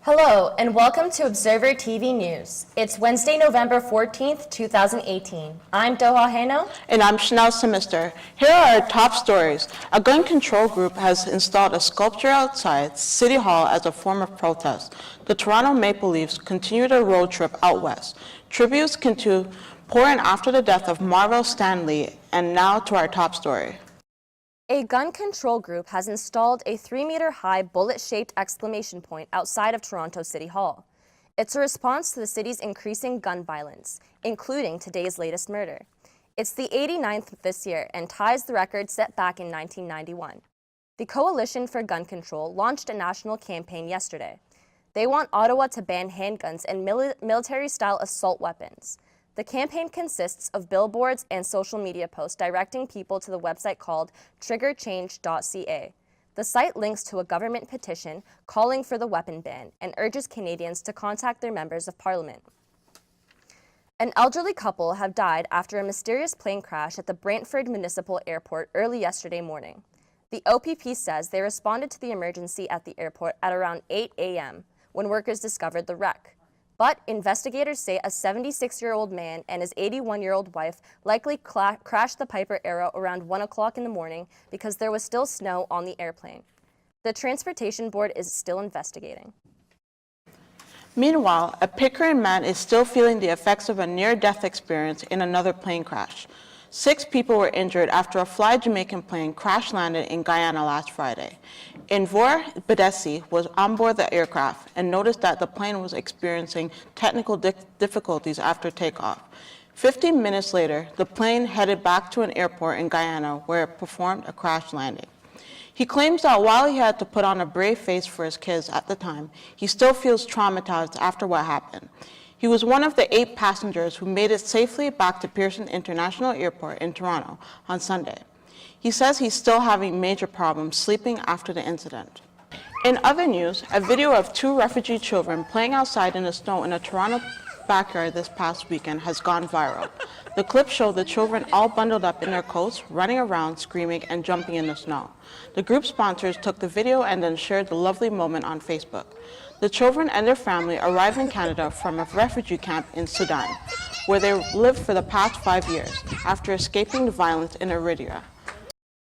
Hello, and welcome to Observer TV News. It's Wednesday, November 14th, 2018. I'm Doha, Hanno. And I'm Shanell, Simmister. Here are our top stories. A gun control group has installed a sculpture outside City Hall as a form of protest. The Toronto Maple Leafs continue their road trip out west. Tributes continue pour in after the death of Marvel Stanley. And now to our top story. A gun control group has installed a 3-meter-high bullet-shaped exclamation point outside of Toronto City Hall. It's a response to the city's increasing gun violence, including today's latest murder. It's the 89th this year and ties the record set back in 1991. The Coalition for Gun Control launched a national campaign yesterday. They want Ottawa to ban handguns and military-style assault weapons. The campaign consists of billboards and social media posts directing people to the website called triggerchange.ca. The site links to a government petition calling for the weapon ban and urges Canadians to contact their members of parliament. An elderly couple have died after a mysterious plane crash at the Brantford Municipal Airport early yesterday morning. The OPP says they responded to the emergency at the airport at around 8 a.m. when workers discovered the wreck. But investigators say a 76-year-old man and his 81-year-old wife likely crashed the Piper Arrow around 1 o'clock in the morning because there was still snow on the airplane. The Transportation Board is still investigating. Meanwhile, a Pickering man is still feeling the effects of a near-death experience in another plane crash. 6 people were injured after a Fly Jamaican plane crash-landed in Guyana last Friday. Envor Bedesi was on board the aircraft and noticed that the plane was experiencing technical difficulties after takeoff. 15 minutes later, the plane headed back to an airport in Guyana where it performed a crash landing. He claims that while he had to put on a brave face for his kids at the time, he still feels traumatized after what happened. He was one of the 8 passengers who made it safely back to Pearson International Airport in Toronto on Sunday. He says he's still having major problems sleeping after the incident. In other news, a video of 2 refugee children playing outside in the snow in a Toronto backyard this past weekend has gone viral. The clip showed the children all bundled up in their coats, running around, screaming, and jumping in the snow. The group sponsors took the video and then shared the lovely moment on Facebook. The children and their family arrived in Canada from a refugee camp in Sudan, where they lived for the past 5 years after escaping the violence in Eritrea.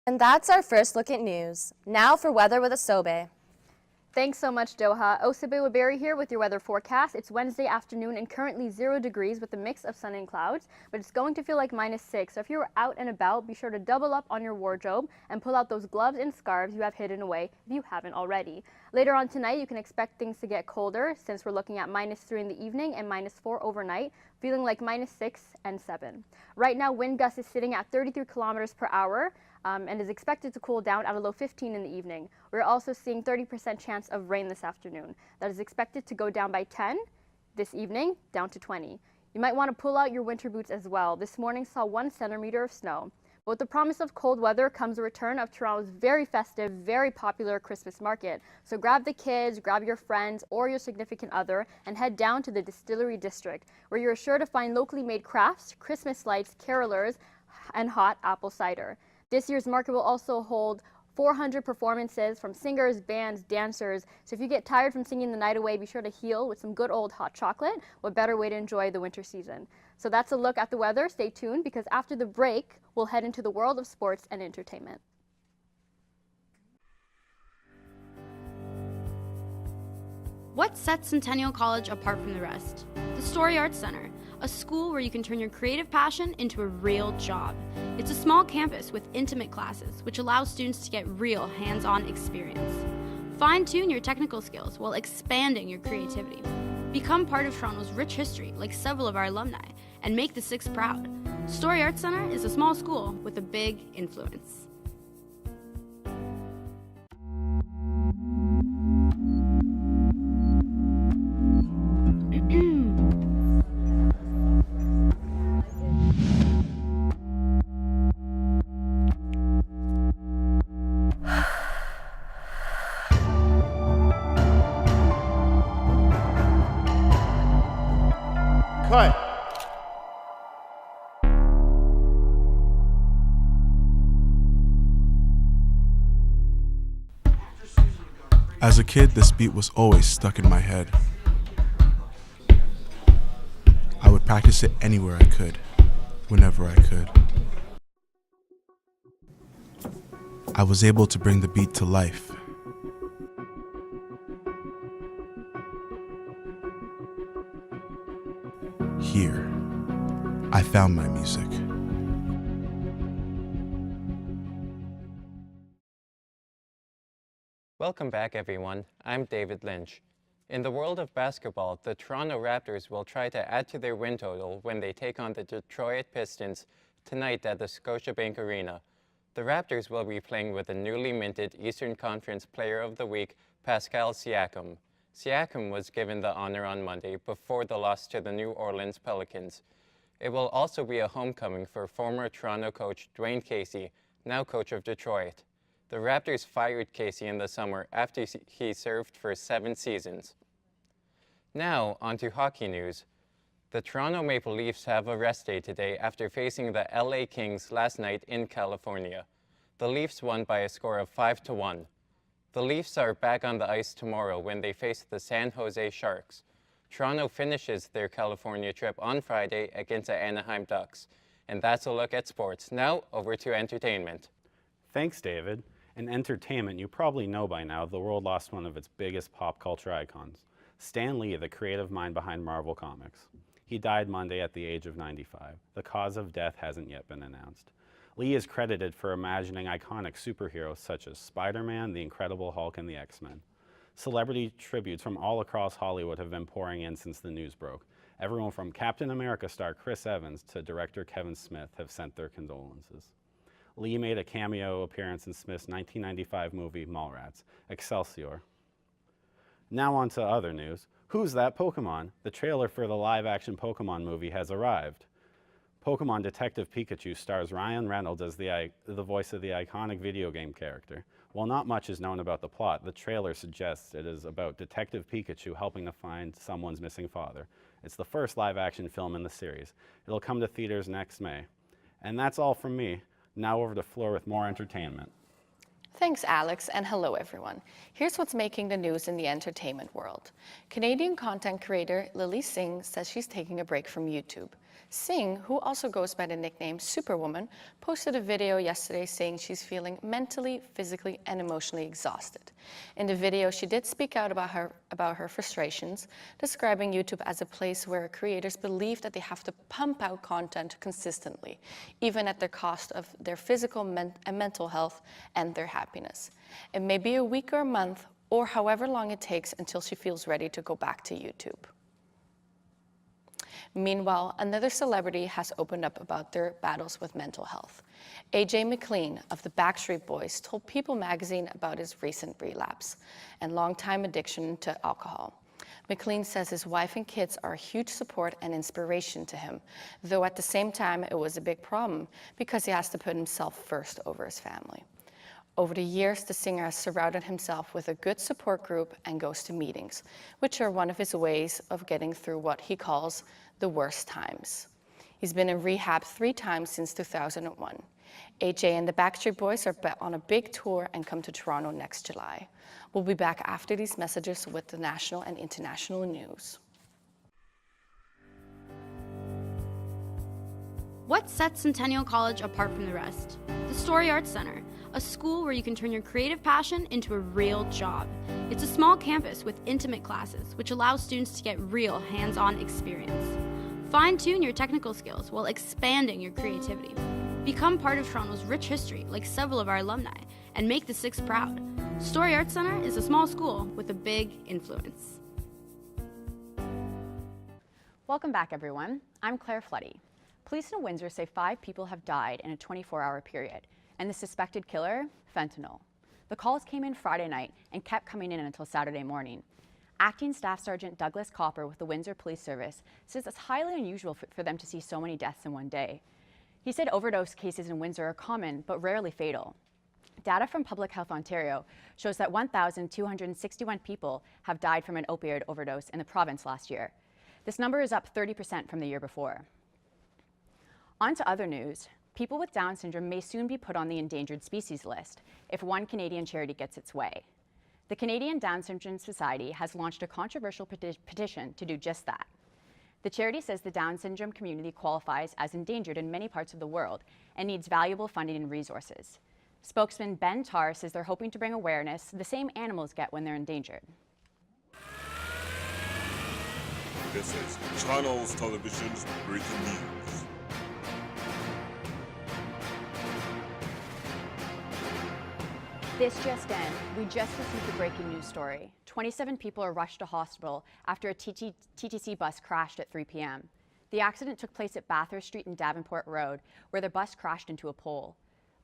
And that's our first look at news. Now for weather with Asobe. Thanks so much, Doha. Osobe Waberi here with your weather forecast. It's Wednesday afternoon and currently 0 degrees with a mix of sun and clouds, but it's going to feel like -6. So if you're out and about, be sure to double up on your wardrobe and pull out those gloves and scarves you have hidden away if you haven't already. Later on tonight, you can expect things to get colder since we're looking at -3 in the evening and -4 overnight, feeling like -6 and 7. Right now, wind gust is sitting at 33 kilometers per hour. And is expected to cool down at a low 15 in the evening. We're also seeing 30% chance of rain this afternoon. That is expected to go down by 10 this evening, down to 20. You might want to pull out your winter boots as well. This morning saw 1 centimeter of snow. But with the promise of cold weather comes a return of Toronto's very festive, very popular Christmas market. So grab the kids, grab your friends or your significant other and head down to the Distillery District, where you're sure to find locally made crafts, Christmas lights, carolers, and hot apple cider. This year's market will also hold 400 performances from singers, bands, dancers. So if you get tired from singing the night away, be sure to heal with some good old hot chocolate. What better way to enjoy the winter season? So that's a look at the weather. Stay tuned because after the break, we'll head into the world of sports and entertainment. What sets Centennial College apart from the rest? The Story Arts Center, a school where you can turn your creative passion into a real job. It's a small campus with intimate classes, which allows students to get real hands-on experience. Fine-tune your technical skills while expanding your creativity. Become part of Toronto's rich history, like several of our alumni, and make the Six proud. Story Arts Center is a small school with a big influence. Cut. As a kid, this beat was always stuck in my head. I would practice it anywhere I could, whenever I could. I was able to bring the beat to life. Here, I found my music. Welcome back, everyone. I'm David Lynch. In the world of basketball, the Toronto Raptors will try to add to their win total when they take on the Detroit Pistons tonight at the Scotiabank Arena. The Raptors will be playing with the newly minted Eastern Conference Player of the Week, Pascal Siakam. Siakam was given the honor on Monday before the loss to the New Orleans Pelicans. It will also be a homecoming for former Toronto coach Dwayne Casey, now coach of Detroit. The Raptors fired Casey in the summer after he served for 7 seasons. Now, on to hockey news. The Toronto Maple Leafs have a rest day today after facing the LA Kings last night in California. The Leafs won by a score of 5-1. The Leafs are back on the ice tomorrow when they face the San Jose Sharks. Toronto finishes their California trip on Friday against the Anaheim Ducks. And that's a look at sports. Now, over to entertainment. Thanks, David. In entertainment, you probably know by now the world lost one of its biggest pop culture icons, Stan Lee, the creative mind behind Marvel Comics. He died Monday at the age of 95. The cause of death hasn't yet been announced. Lee is credited for imagining iconic superheroes such as Spider-Man, the Incredible Hulk, and the X-Men. Celebrity tributes from all across Hollywood have been pouring in since the news broke. Everyone from Captain America star Chris Evans to director Kevin Smith have sent their condolences. Lee made a cameo appearance in Smith's 1995 movie Mallrats, Excelsior. Now on to other news. Who's That Pokemon? The trailer for the live-action Pokemon movie has arrived. Pokemon Detective Pikachu stars Ryan Reynolds as the voice of the iconic video game character. While not much is known about the plot, the trailer suggests it is about Detective Pikachu helping to find someone's missing father. It's the first live-action film in the series. It'll come to theaters next May. And that's all from me. Now over to Fleur with more entertainment. Thanks, Alex, and hello, everyone. Here's what's making the news in the entertainment world. Canadian content creator Lily Singh says she's taking a break from YouTube. Singh, who also goes by the nickname Superwoman, posted a video yesterday saying she's feeling mentally, physically, and emotionally exhausted. In the video, she did speak out about her frustrations, describing YouTube as a place where creators believe that they have to pump out content consistently, even at the cost of their physical and mental health and their happiness. It may be a week or a month, or however long it takes until she feels ready to go back to YouTube. Meanwhile, another celebrity has opened up about their battles with mental health. AJ McLean of the Backstreet Boys told People magazine about his recent relapse and longtime addiction to alcohol. McLean says his wife and kids are a huge support and inspiration to him, though at the same time it was a big problem because he has to put himself first over his family. Over the years, the singer has surrounded himself with a good support group and goes to meetings, which are one of his ways of getting through what he calls the worst times. He's been in rehab 3 times since 2001. AJ and the Backstreet Boys are on a big tour and come to Toronto next July. We'll be back after these messages with the national and international news. What sets Centennial College apart from the rest? The Story Arts Center, a school where you can turn your creative passion into a real job. It's a small campus with intimate classes, which allows students to get real hands-on experience. Fine-tune your technical skills while expanding your creativity. Become part of Toronto's rich history, like several of our alumni, and make the Six proud. Story Arts Center is a small school with a big influence. Welcome back, everyone. I'm Claire Floody. Police in Windsor say 5 people have died in a 24-hour period, and the suspected killer, fentanyl. The calls came in Friday night and kept coming in until Saturday morning. Acting Staff Sergeant Douglas Copper with the Windsor Police Service says it's highly unusual for them to see so many deaths in one day. He said overdose cases in Windsor are common but rarely fatal. Data from Public Health Ontario shows that 1,261 people have died from an opioid overdose in the province last year. This number is up 30% from the year before. On to other news. People with Down syndrome may soon be put on the endangered species list if one Canadian charity gets its way. The Canadian Down Syndrome Society has launched a controversial petition to do just that. The charity says the Down syndrome community qualifies as endangered in many parts of the world and needs valuable funding and resources. Spokesman Ben Tarr says they're hoping to bring awareness the same animals get when they're endangered. This is Shanell's Television's breaking news. This just in, we just received a breaking news story. 27 people are rushed to hospital after a TTC bus crashed at 3 p.m. The accident took place at Bathurst Street and Davenport Road, where the bus crashed into a pole.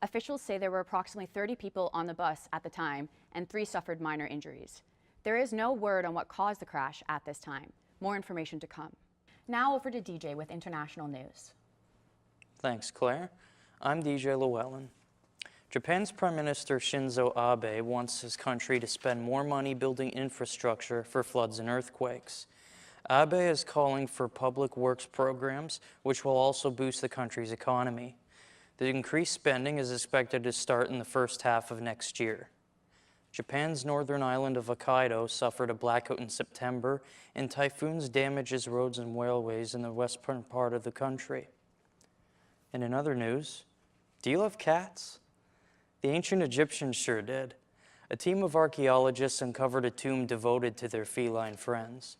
Officials say there were approximately 30 people on the bus at the time, and 3 suffered minor injuries. There is no word on what caused the crash at this time. More information to come. Now over to DJ with international news. Thanks, Claire. I'm DJ Llewellyn. Japan's Prime Minister Shinzo Abe wants his country to spend more money building infrastructure for floods and earthquakes. Abe is calling for public works programs, which will also boost the country's economy. The increased spending is expected to start in the first half of next year. Japan's northern island of Hokkaido suffered a blackout in September, and typhoons damages roads and railways in the western part of the country. And in other news, do you love cats? The ancient Egyptians sure did. A team of archaeologists uncovered a tomb devoted to their feline friends.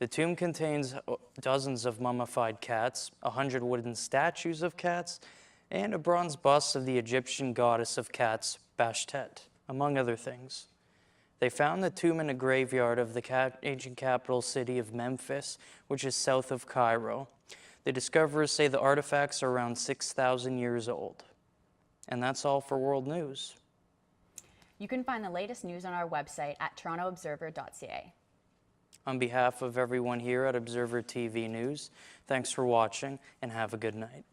The tomb contains dozens of mummified cats, 100 wooden statues of cats, and a bronze bust of the Egyptian goddess of cats, Bashtet, among other things. They found the tomb in a graveyard of the ancient capital city of Memphis, which is south of Cairo. The discoverers say the artifacts are around 6,000 years old. And that's all for World News. You can find the latest news on our website at torontoobserver.ca. On behalf of everyone here at Observer TV News, thanks for watching and have a good night.